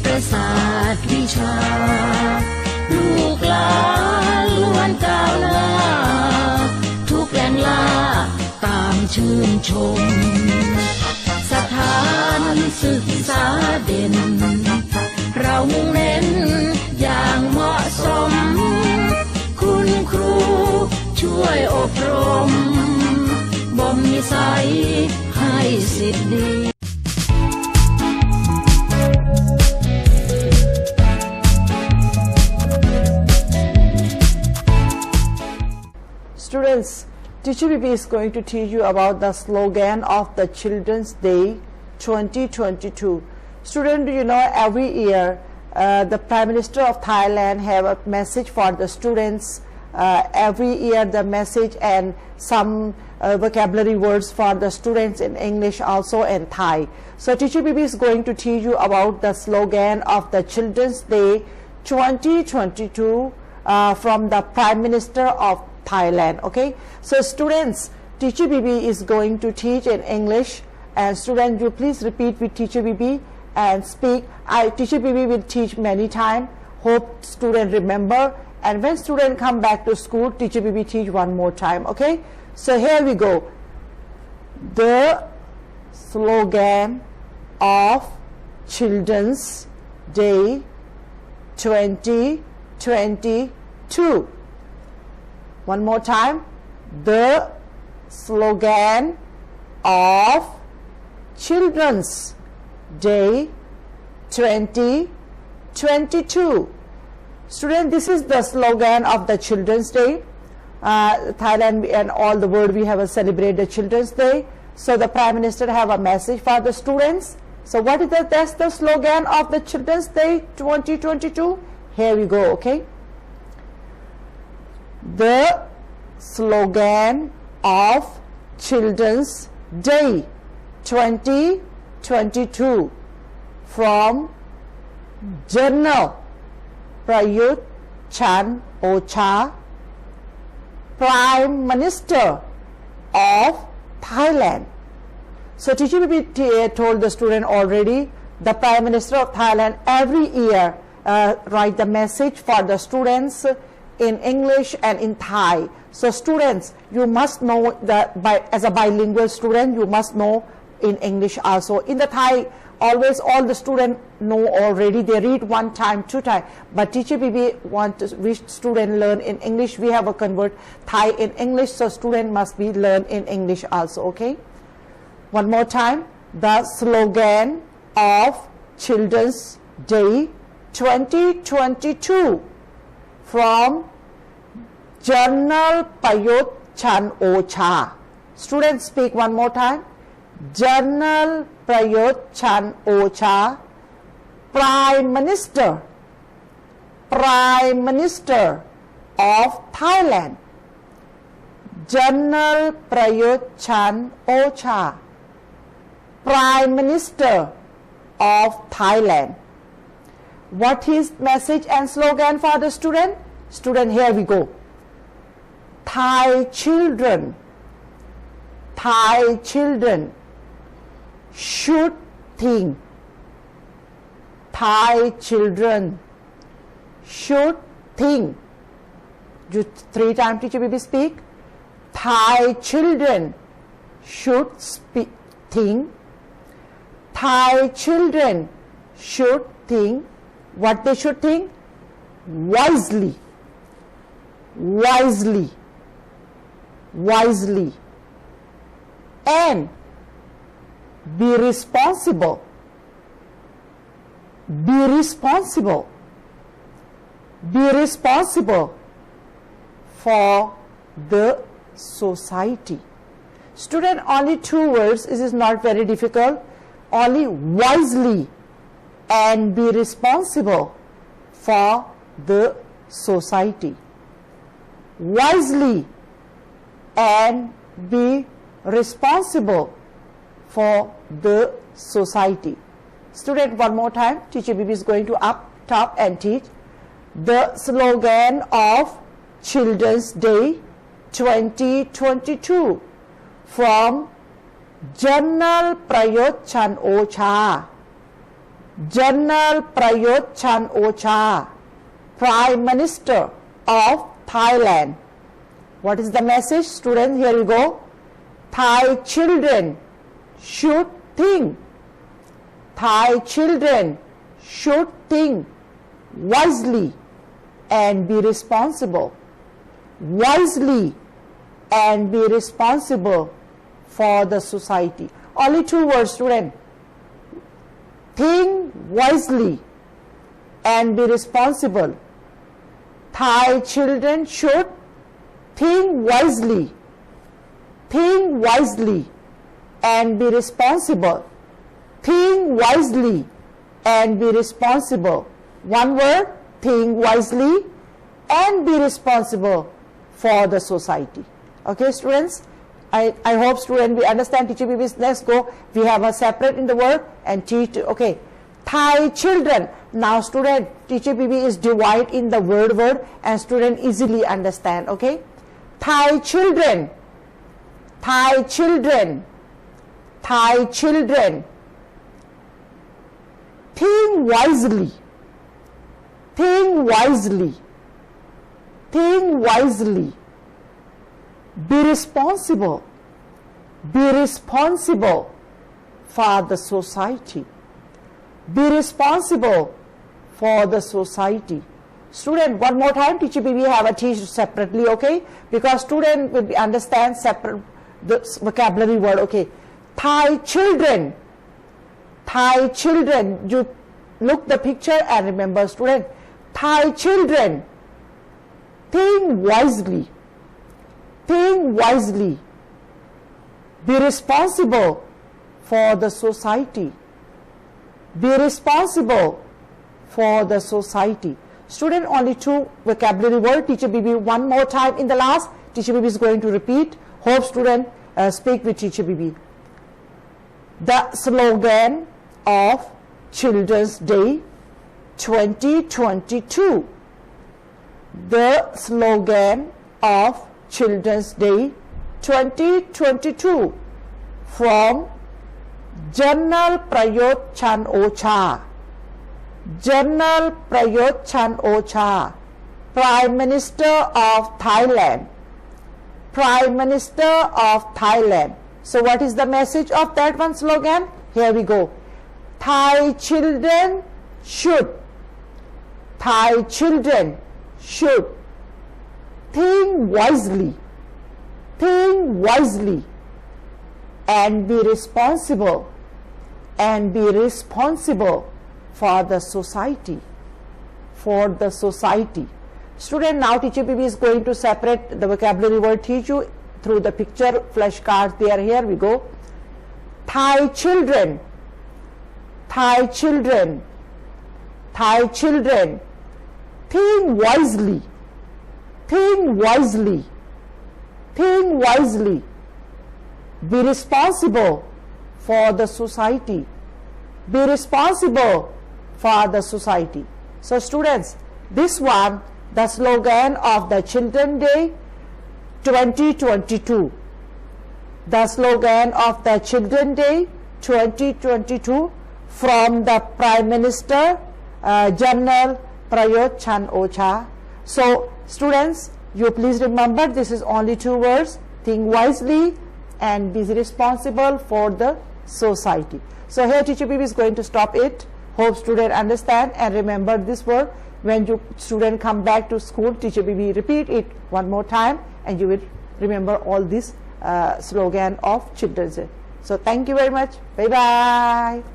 ประสาทวิชาลูกหลานล้วนก้าวหน้าทุกแรงล่าตามชื่นชมสถานศึกษาเด่นเรามุ่งเน้นอย่างเหมาะสมคุณครูช่วยอบรมบ่มนิสัยให้สิทธิ์ดี Students, Teacher Bibi is going to teach you about the slogan of the Children's Day 2022. Student, do you know every year the Prime Minister of Thailand have a message for the students. Every year the message and some vocabulary words for the students in English also and Thai. So Teacher Bibi is going to teach you about the slogan of the Children's Day 2022 from the Prime Minister of Thailand. Okay, so students, Teacher Bibi is going to teach in English, and students, you please repeat with Teacher Bibi and speak. Teacher Bibi will teach many times. Hope student remember, and when student come back to school, Teacher Bibi teach one more time. Okay, so here we go. The slogan of Children's Day 2022. One more time. The slogan of Children's Day 2022. Student, this is the slogan of the Children's Day. Thailand and all the world we have a celebrate the Children's Day. So the Prime Minister have a message for the students. So what is that's the slogan of the Children's Day 2022? Here we go, okay? The slogan of Children's Day 2022 from General Prayut Chan-o-cha, Prime Minister of Thailand. So Teacher Bibi told the student already, the Prime Minister of Thailand every year write the message for the students in English and in Thai. So students, you must know that as a bilingual student, you must know in English also. In the Thai, always all the students know already. They read one time, two times. But Teacher Bibi want to wish student learn in English. We have a convert Thai in English, so student must be learn in English also. Okay. One more time. The slogan of Children's Day 2022 from General Prayut Chan-o-cha. Students, speak one more time. General Prayut Chan-o-cha, Prime Minister of Thailand. General Prayut Chan-o-cha, Prime Minister of Thailand. What is message and slogan for the student? Student, here we go. Thai children should think. Thai children should think. You 3 times Teacher Bibi speak. Thai children should think. Thai children should think. What they should think? Wisely. And be responsible for the society. Student, only 2 words. This is not very difficult. Only wisely and be responsible for the society. Wisely and be responsible for the society. Student, one more time. Teacher Bibi is going to up top and teach. The slogan of Children's Day 2022 from General Prayut Chan-o-cha, General Prayut Chan-o-cha, Prime Minister of Thailand. What is the message, students? Here we go. Thai children should think. Thai children should think wisely and be responsible. Wisely and be responsible for the society. Only 2 words, student. Think wisely and be responsible. Thai children should think wisely and be responsible. Think wisely and be responsible. 1 word, think wisely and be responsible for the society. Okay, students? I hope students we understand teacher BB's. Let's go. We have a separate in the word and teach. Okay. Thai children. Now student, teacher BB is divide in the word and student easily understand. Okay. Thai children. Thai children. Thai children. Think wisely. Think wisely. Think wisely. Be responsible. Be responsible for the society. Be responsible for the society. Student, one more time, teacher BB have a teach separately, okay? Because student will understand separate the vocabulary word, okay? Thai children. Thai children. You look the picture and remember, student. Thai children. Think wisely. Think wisely. Be responsible for the society. Be responsible for the society. Student, only 2 vocabulary word. Teacher BB one more time in the last. Teacher BB is going to repeat. Hope student speak with teacher BB. The slogan of Children's Day 2022. The slogan of Children's Day 2022 from General Prayut Chan-o-cha. General Prayut Chan-o-cha, Prime Minister of Thailand. Prime Minister of Thailand. So what is the message of that one slogan? Here we go. Thai children should. Thai children should think wisely. Think wisely and be responsible for the society. For the society. Student, now teacher BB is going to separate the vocabulary word, teach you through the picture flashcards. There, here we go. Thai children. Thai children. Thai children. Think wisely. Think wisely. Think wisely. Be responsible for the society. Be responsible for the society. So students, this one, the slogan of the Children's Day 2022. The slogan of the Children's Day 2022 from the Prime Minister General Prayut Chan-o-cha. So students, you please remember this is only 2 words. Think wisely and be responsible for the society. So here teacher BB is going to stop it. Hope student understand and remember this word. When you student come back to school, teacher BB repeat it one more time and you will remember all this slogan of Children's Day. So thank you very much. Bye bye.